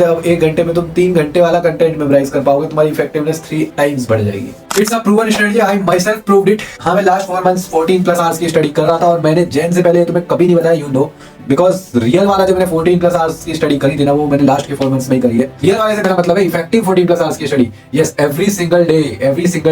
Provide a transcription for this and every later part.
अब 1 घंटे में तुम 3 घंटे वाला कंटेंट मेमोराइज कर पाओगे, तुम्हारी इफेक्टिवनेस 3 टाइम्स बढ़ जाएगी। It's a proven study, I my self proved it. हाँ, मैं लास्ट 4 मंथ्स 14+ आवर्स की स्टडी कर रहा था और मैंने जैन से पहले तुम्हें कभी नहीं बताया, यू नो, बिकॉज रियल वाला जो मैंने 14+ आवर्स की स्टडी करी थी ना, वो मैंने लास्ट के 4 मंथ्स में ही करी है। रियल वाले से मेरा मतलब है इफेक्टिव 14+ आवर्स की study. Yes, every single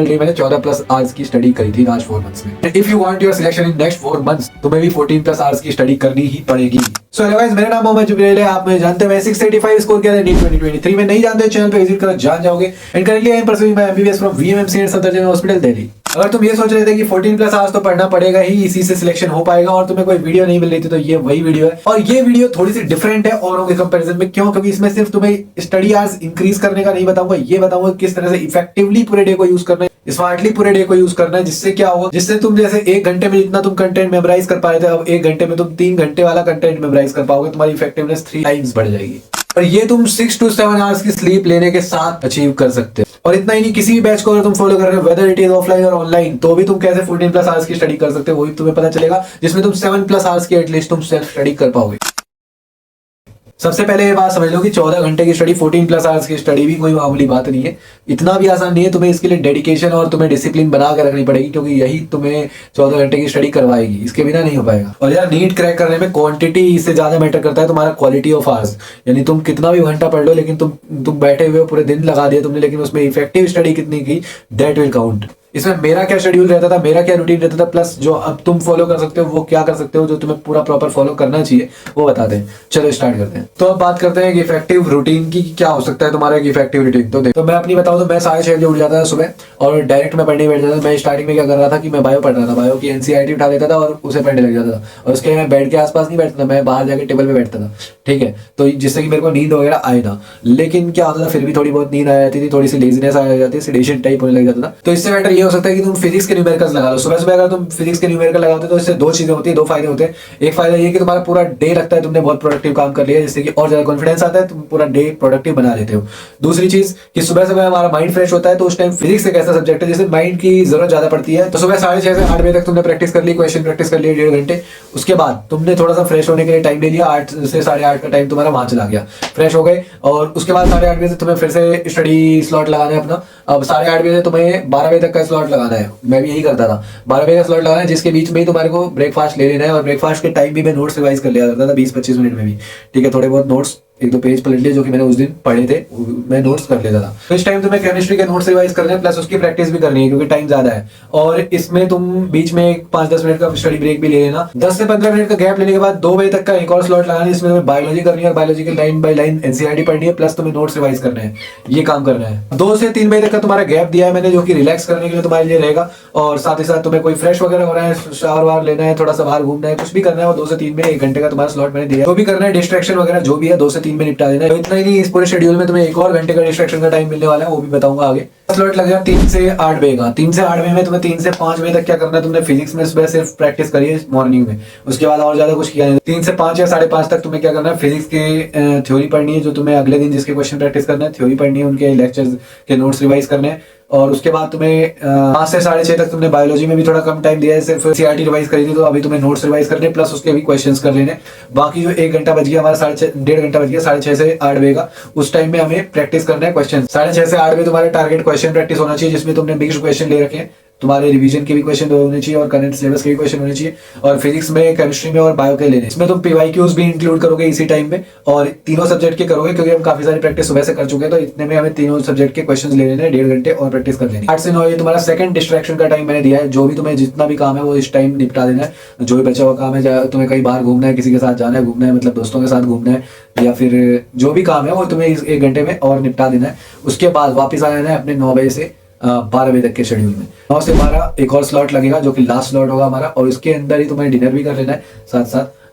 day मैंने 14+ आवर्स की स्टडी करी थी लास्ट 4 मंथ्स में। If you want your selection in next 4 months, तुम्हें भी 14+ आवर्स की स्टडी करनी ही पड़ेगी। सो हेलो गाइस, मेरा नाम मोहम्मद जुबैर है, आप मुझे जानते हैं। मैं 685 स्कोर किया था नीट 2023 में। नहीं जानते चैनल पे विजिट करो, जान जाओगे। And currently I am pursuing my MBBS from VMMC and Safdarjung hospital Delhi. अगर तुम ये सोच रहे थे कि 14+ आवर्स तो पढ़ना पड़ेगा ही, इसी से सिलेक्शन हो पाएगा, और तुम्हें कोई वीडियो नहीं मिल रही थी, तो ये वही वीडियो है। और ये वीडियो थोड़ी सी डिफरेंट है औरों के कंपैरिजन में। क्यों? क्योंकि इसमें सिर्फ तुम्हें स्टडी आवर्स इंक्रीज करने का नहीं बताऊंगा, ये बताऊंगा किस तरह से इफेक्टिवली पूरे डे को यूज करना है, स्मार्टली पूरे डे को यूज करना है। जिससे क्या होगा, जिससे तुम जैसे 1 घंटे में जितना तुम कंटेंट मेमोराइज कर पा रहे थे, अब 1 घंटे में तुम 3 घंटे वाला कंटेंट मेमोराइज कर पाओगे, तुम्हारी इफेक्टिवनेस 3 टाइम्स बढ़ जाएगी। और ये तुम 6 to 7 आवर्स की स्लीप लेने के साथ अचीव कर सकते हो। और इतना ही नहीं, किसी भी बैच को अगर तुम फॉलो कर रहे हो, वेदर इट इज ऑफलाइन और ऑनलाइन, तो भी तुम कैसे 14+ आवर्स की स्टडी कर सकते हो, वही तुम्हें पता चलेगा, जिसमें तुम 7+ आवर्स की एटलीस्ट तुम सेल्फ स्टडी कर पाओगे। सबसे पहले ये बात समझ लो कि 14 घंटे की स्टडी, 14+ आवर्स की स्टडी भी कोई मामूली बात नहीं है। इतना भी आसान नहीं है। तुम्हें इसके लिए डेडिकेशन और तुम्हें डिसिप्लिन बना के रखनी पड़ेगी, क्योंकि यही तुम्हें 14 घंटे की स्टडी करवाएगी। इसके बिना नहीं हो पाएगा। और यार, नीट क्रैक करने में क्वांटिटी इससे ज्यादा मैटर करता है, तुम्हारा क्वालिटी ऑफ आवर्स। यानी तुम कितना भी घंटा पढ़ लो, लेकिन तुम बैठे हुए पूरे दिन लगा दिया तुमने, लेकिन उसमें इफेक्टिव स्टडी कितनी की, दैट विल काउंट। इसमें मेरा क्या शेड्यूल रहता था, मेरा क्या रूटीन रहता था, प्लस जो अब तुम फॉलो कर सकते हो वो क्या कर सकते हो, जो तुम्हें पूरा प्रॉपर फॉलो करना चाहिए, वो बताते हैं। चलो स्टार्ट करते हैं। तो अब बात करते हैं कि इफेक्टिव रूटीन की क्या हो सकता है तुम्हारा एक इफेक्टिव रूटीन। तो देखो, मैं अपनी बताऊं तो मैं 6:30 बजे उठ जाता था सुबह और डायरेक्ट मैं पढ़ने बैठ जाता था। मैं स्टार्टिंग में क्या कर रहा था कि मैं बायो पढ़ रहा था, बायो की एनसीईआरटी उठा लेता था और उसे पढ़ने लग जाता था। और उसके मैं बेड के आसपास नहीं बैठता था, मैं बाहर जाके टेबल पे बैठता था, ठीक है, तो जिससे कि मेरे को नींद वगैरह आए ना। लेकिन क्या होता था, फिर भी थोड़ी बहुत नींद आ जाती थी, थोड़ी सी लेजीनेस आ जाती थी, सेडेशन टाइप होने लग जाता था। तो इससे बेटर ये हो सकता है कि तुम फिजिक्स के न्यूमेरिकल्स लगा लो। सुबह सुबह अगर तुम फिजिक्स के न्यूमेरिकल लगाते हो तो इससे 2 चीजें होती है, 2 फायदे होते हैं। एक फायदा ये कि तुम्हारा पूरा डे लगता है तुमने बहुत प्रोडक्टिव काम कर लिया, जिससे कि और ज्यादा कॉन्फिडेंस आता है, तुम पूरा डे प्रोडक्टिव बना लेते हो। दूसरी चीज कि सुबह सुबह हमारा माइंड फ्रेश होता है, तो उस टाइम फिजिक्स एक ऐसा सब्जेक्ट है जिससे माइंड की जरूरत ज्यादा पड़ती है। तो सुबह 6:30 से 8 बजे तक तुमने प्रैक्टिस कर ली, क्वेश्चन प्रैक्टिस कर लिए 1.5 घंटे। उसके बाद तुमने थोड़ा सा फ्रेश होने के लिए टाइम ले लिया, 8 से 8:30 का टाइम तुम्हारा वहां चला गया, फ्रेश हो गए। और उसके बाद 8:30 बजे से तुम्हें फिर से स्टडी स्लॉट लगाना है अपना। अब 8:30 बजे से तुम्हें 12 बजे तक का स्लॉट लगाना है। मैं भी यही करता था, 12 बजे का स्लॉट लगाना है, जिसके बीच में ही तुम्हारे को ब्रेकफास्ट ले लेना है। और ब्रेकफास्ट के टाइम भी मैं नोट्स रिवाइज कर लिया करता था 20-25 मिनट में भी, ठीक है। थोड़े बहुत नोट्स 1-2 पेज पलट लिए जो कि मैंने उस दिन पढ़े थे, मैं नोट्स कर लेता था। तो इस टाइम तुम्हें केमिस्ट्री के नोट्स रिवाइज करने हैं, प्लस उसकी प्रैक्टिस भी करनी है, क्योंकि टाइम ज्यादा है। और इसमें तुम बीच में 5-10 मिनट का स्टडी ब्रेक भी ले लेना। 10 से 15 मिनट का गैप लेने के बाद 2 बजे तक का एक और स्लॉट लगाना है, जिसमें तुम्हें बायोलॉजी करनी है और बायोलॉजी की लाइन बाय लाइन एनसीईआरटी पढ़नी है, प्लस तुम्हें नोट्स रिवाइज करने हैं। ये काम करना है। 2 से 3 बजे तक का तुम्हारा गैप दिया है मैंने, जो कि रिलैक्स करने के लिए तुम्हारे लिए रहेगा। और साथ ही साथ तुम्हें कोई फ्रेश वगैरह होना है, शावर वार लेना है, थोड़ा सा बाहर घूमना है, कुछ भी करना है, वो 2 से 3 में 1 घंटे का तुम्हारा स्लॉट मैंने दिया है। जो भी करना है, डिस्ट्रैक्शन वगैरह जो भी है 2 से 3 में निपटा देना है। इतना ही नहीं, इस पूरे शेड्यूल में तुम्हें 1 और घंटे का डिस्ट्रैक्शन का टाइम मिलने वाला है, वो भी बताऊंगा आगे। स्लॉट लग गया 3 से 8 बजे का। 3 से 8 बजे में तुम्हें 3 से 5 बजे तक क्या करना है, तुमने फिजिक्स में सुबह सिर्फ प्रैक्टिस करी है मॉर्निंग में, उसके बाद और ज्यादा कुछ किया नहीं। 3 से 5 या 5:30 तक तुम्हें क्या करना है, फिजिक्स के थ्योरी पढ़नी है, जो तुम्हें अगले दिन जिसके क्वेश्चन प्रैक्टिस करना है, थ्योरी पढ़नी है, उनके लेक्चर्स के नोट्स रिवाइज करने हैं। और उसके बाद तुम्हें 5 से 6:30 तक तुमने बायोलॉजी में भी थोड़ा कम टाइम दिया है, सिर्फ सीआरटी रिवाइज करी थी, तो अभी तुम्हें नोट्स रिवाइज करने प्लस उसके भी क्वेश्चंस कर लेने। बाकी जो 1 घंटा बच गया हमारा, 1.5 घंटा बच गया 6:30 से 8 बजे का, उस टाइम में हमें प्रैक्टिस करना है क्वेश्चन। 6:30 से 8 बजे तुम्हारे टारगेट क्वेश्चन प्रैक्टिस होना चाहिए, जिसमें तुमने मिक्स्ड क्वेश्चन ले रखे हैं। तुम्हारे रिवीजन के भी क्वेश्चन होने चाहिए और करंट सिलेबस के भी क्वेश्चन होने चाहिए, और फिजिक्स में, केमिस्ट्री में और बायो के लेने। इसमें तुम पीवाईक्यूज भी इंक्लूड करोगे इसी टाइम में, और तीनों सब्जेक्ट के करोगे, क्योंकि हम काफी सारी प्रैक्टिस सुबह से कर चुके हैं। तो इतने में हमें तीनों सब्जेक्ट के क्वेश्चन ले लेने, 1.5 घंटे और प्रैक्टिस कर लेनी। 8 से 9 ये तुम्हारा सेकंड डिस्ट्रैक्शन का टाइम मैंने दिया है। जो भी तुम्हें जितना भी काम है वो इस टाइम निपटा देना है। जो भी बचा हुआ काम है, तुम्हें कहीं बाहर घूमना है, किसी के साथ जाना है, घूमना है मतलब दोस्तों के साथ घूमना है, या फिर जो भी काम है वो तुम्हें इस 1 घंटे में और निपटा देना है। उसके बाद वापिस आ जाना है अपने 9 बजे से 12 बजे तक के शेड्यूल में। 9 से 12 एक और स्लॉट लगेगा, जो कि लास्ट स्लॉट होगा हमारा, और इसके अंदर ही तुम्हें डिनर भी कर लेना है साथ साथ।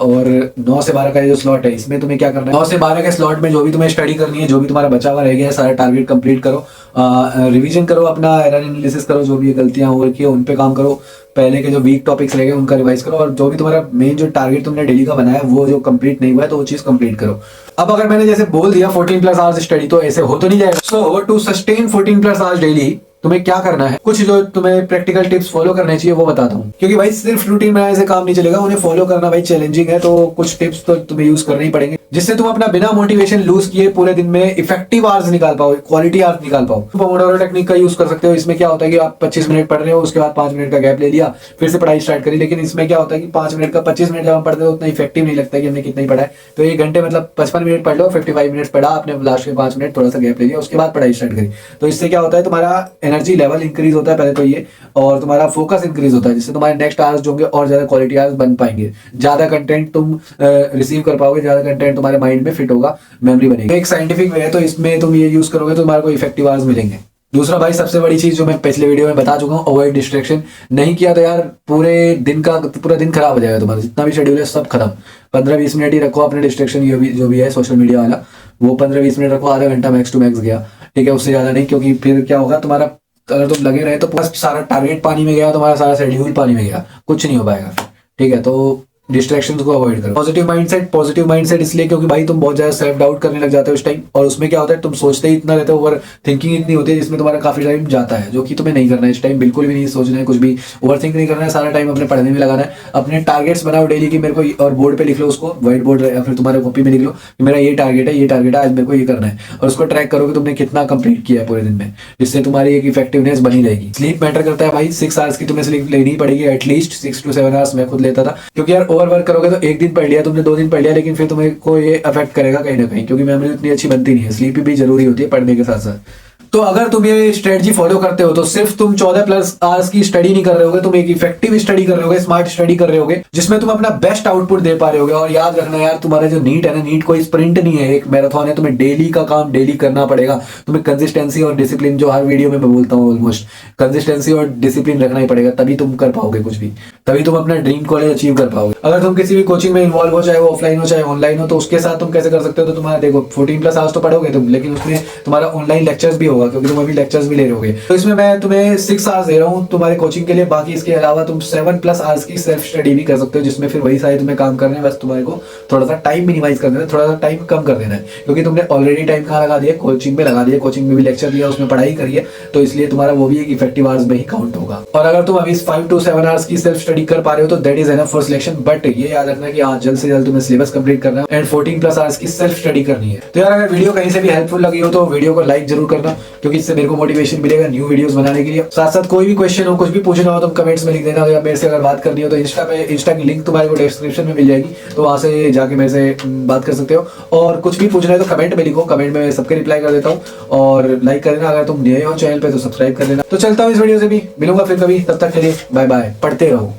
और 9 से 12 का जो स्लॉट है, इसमें तुम्हें क्या करना है, 9 से 12 के स्लॉट में जो भी तुम्हें स्टडी करनी है, जो भी तुम्हारा बचा हुआ रह गया है, सारा टारगेट कंप्लीट करो, रिवीजन करो, अपना एरर एनालिसिस करो, जो भी गलतियां हो रखी है उन पे काम करो, पहले के जो वीक टॉपिक्स रह गए उनका रिवाइज करो, और जो भी तुम्हारा मेन जो टारगेट तुमने डेली का बनाया है वो जो कंप्लीट नहीं हुआ है तो वो चीज कंप्लीट करो। अब अगर मैंने जैसे बोल दिया 14+ आवर्स स्टडी, तो ऐसे हो तो नहीं जाएगा। सो टू सस्टेन 14+ आवर्स डेली, तुम्हें क्या करना है, कुछ जो तुम्हें प्रैक्टिकल टिप्स फॉलो करने चाहिए वो बताता हूँ। क्योंकि भाई सिर्फ रूटीन बनाने से काम नहीं चलेगा, उन्हें फॉलो करना भाई चैलेंजिंग है, तो कुछ टिप्स तो तुम्हें यूज करने ही पड़ेंगे जिससे तुम अपना बिना मोटिवेशन लूज किए पूरे दिन में इफेक्टिव आवर्स निकाल पाओ, क्वालिटी आवर्स निकाल पाओ। पोमोडोरो टेक्निक का यूज कर सकते हो। इसमें क्या होता है कि आप 25 मिनट पढ़ रहे हो, उसके बाद 5 मिनट का गैप ले लिया, फिर से पढ़ाई स्टार्ट करी। लेकिन इसमें क्या होता है कि 5 मिनट का 25 मिनट जब हम पढ़ते हो उतना इफेक्टिव नहीं लगता कि हमने कितना ही पढ़ा है। तो 1 घंटे मतलब 55 मिनट पढ़ लो, 55 मिनट पढ़ा आपने, लास्ट के 5 मिनट थोड़ा सा गैप ले लिया, उसके बाद पढ़ाई स्टार्ट करी। तो इससे क्या होता है, तुम्हारा एनर्जी लेवल इंक्रीज होता है पहले तो ये, और तुम्हारा फोकस इंक्रीज होता है, जिससे तुम्हारे नेक्स्ट आवर्स जो होंगे और ज्यादा क्वालिटी आवर्स बन पाएंगे, ज्यादा कंटेंट तुम रिसीव कर पाओगे, ज्यादा कंटेंट तुम्हारे माइंड में फिट होगा, मेमोरी बनेगी। एक साइंटिफिक वे है, तो इसमें तुम ये यूज करोगे तो तुम्हारे को इफेक्टिव आवर्स मिलेंगे। दूसरा भाई सबसे बड़ी चीज जो मैं पिछले वीडियो में बता चुका हूँ, अवॉइड डिस्ट्रैक्शन। नहीं किया तो यार पूरा दिन खराब हो जाएगा तुम्हारा, जितना भी शेड्यूल है सब खत्म। 15-20 मिनट ही रखो अपने डिस्ट्रैक्शन, जो भी है सोशल मीडिया वाला, वो 15-20 मिनट रखो, आधा घंटा मैक्स टू मैक्स गया, ठीक है, उससे ज्यादा नहीं। क्योंकि फिर क्या होगा, तुम्हारा अगर तुम लगे रहे तो बस सारा टारगेट पानी में गया, तुम्हारा सारा शेड्यूल पानी में गया, कुछ नहीं हो पाएगा, ठीक है। तो डिस्ट्रैक्शंस को अवॉइड करो। पॉजिटिव माइंडसेट इसलिए क्योंकि भाई तुम बहुत ज्यादा सेल्फ डाउट करने लग जाते हो उस टाइम, और उसमें क्या होता है, तुम सोचते ही इतना रहते हो, ओवर थिंकिंग इतनी होती है जिसमें तुम्हारा काफी टाइम जाता है, जो कि तुम्हें नहीं करना है इस टाइम। बिल्कुल भी नहीं सोचना है कुछ भी, ओवर थिंक नहीं करना है, सारा टाइम अपने पढ़ने में लगाना है। अपने टारगेट्स बनाओ डेली की मेरे को, और बोर्ड पे लिख लो उसको, व्हाइट बोर्ड या फिर तुम्हारे कॉपी में लिख लो कि मेरा ये टारगेट है, आज मेरे को ये करना है, और उसको ट्रैक करो कि तुमने कितना कंप्लीट किया है पूरे दिन में, जिससे तुम्हारी एक इफेक्टिवनेस बनी रहेगी। स्लीप मैटर करता है भाई, 6 आवर्स की तुम्हें स्लीप लेनी पड़ेगी, एटलीस्ट 6 to 7 आवर्स। मैं खुद लेता था, क्योंकि यार ओवर वर्क करोगे तो एक दिन पढ़ लिया तुमने, 2 दिन पढ़ लिया, लेकिन फिर तुम्हें को ये अफेक्ट करेगा कहीं ना कहीं, क्योंकि मेमोरी उतनी अच्छी बनती नहीं है। स्लीप भी जरूरी होती है पढ़ने के साथ साथ। तो अगर तुम ये स्ट्रेटजी फॉलो करते हो तो सिर्फ तुम 14+ आवर्स की स्टडी नहीं कर रहे होगे, तुम एक इफेक्टिव स्टडी कर रहे होगे, स्मार्ट स्टडी कर रहे होगे, जिसमें तुम अपना बेस्ट आउटपुट दे पा रहे होगे। और याद रखना यार, तुम्हारा जो नीट है ना, नीट कोई स्प्रिंट नहीं है, एक मैराथन है। तुम्हें डेली का काम डेली करना पड़ेगा। तुम्हें कंसिस्टेंसी और डिसिप्लिन, जो हर वीडियो में मैं बोलता हूँ ऑलमोस्ट, कंसिस्टेंसी और डिसिप्लिन रखना ही पड़ेगा, तभी तुम कर पाओगे कुछ भी, तभी तुम अपना ड्रीम कॉलेज अचीव कर पाओगे। अगर तुम किसी भी कोचिंग में इन्वॉल्व हो, चाहे वो ऑफलाइन हो चाहे ऑनलाइन हो, तो उसके साथ तुम कैसे कर सकते हो, तो तुम्हारा देखो 14+ आवर्स तो पढ़ोगे तुम, लेकिन उसमें तुम्हारा ऑनलाइन लेक्चर्स भी होगा, क्योंकि तुम अभी लेक्चर्स भी ले रहे होगे। तो इसमें मैं तुम्हें 6 आवर्स दे रहा हूँ तुम्हारे कोचिंग के लिए। बाकी इसके अलावा तुम 7+ आवर्स की सेल्फ स्टडी भी कर सकते हो, जिसमें फिर वही सारे तुम्हें काम करने हैं, बस तुम्हारे को थोड़ा सा टाइम मिनिमाइज कर देना है, थोड़ा सा टाइम कम कर देना है, क्योंकि तुमने ऑलरेडी टाइम कहाँ लगा दिया, कोचिंग में लगा दिया, कोचिंग में भी लेक्चर लिया, उसमें पढ़ाई करी है, तो इसलिए तुम्हारा वो भी एक इफेक्टिव आवर्स में ही काउंट होगा। और अगर तुम अभी 5 to 7 आवर्स की सेल्फ स्टडी कर पा रहे हो तो that is enough for selection. But ये याद रखना कि हाँ, जल्द से जल्द तुम्हें सिलेबस कंप्लीट करना है एंड 14+ आवर्स की सेल्फ स्टडी करनी है। तो यार अगर वीडियो कहीं से भी हेल्पफुल लगी हो तो वीडियो को लाइक जरूर करना, क्योंकि इससे मेरे को मोटिवेशन मिलेगा न्यू वीडियोस बनाने के लिए। साथ साथ कोई भी क्वेश्चन हो, कुछ भी पूछना हो, तुम कमेंट्स में लिख देना, या मेरे से अगर बात करनी हो तो इंस्टा की लिंक तुम्हारे को डिस्क्रिप्शन में मिल जाएगी, तो वहां से जाके मेरे से बात कर सकते हो। और कुछ भी पूछना है तो कमेंट में लिखो, कमेंट में मैं सबके रिप्लाई कर देता हूँ। और लाइक कर देना, अगर तुम नए हो चैनल पे तो सब्सक्राइब कर देना। तो चलता हूँ इस वीडियो से भी, मिलूंगा फिर कभी, तब तक के लिए बाय बाय, पढ़ते रहो।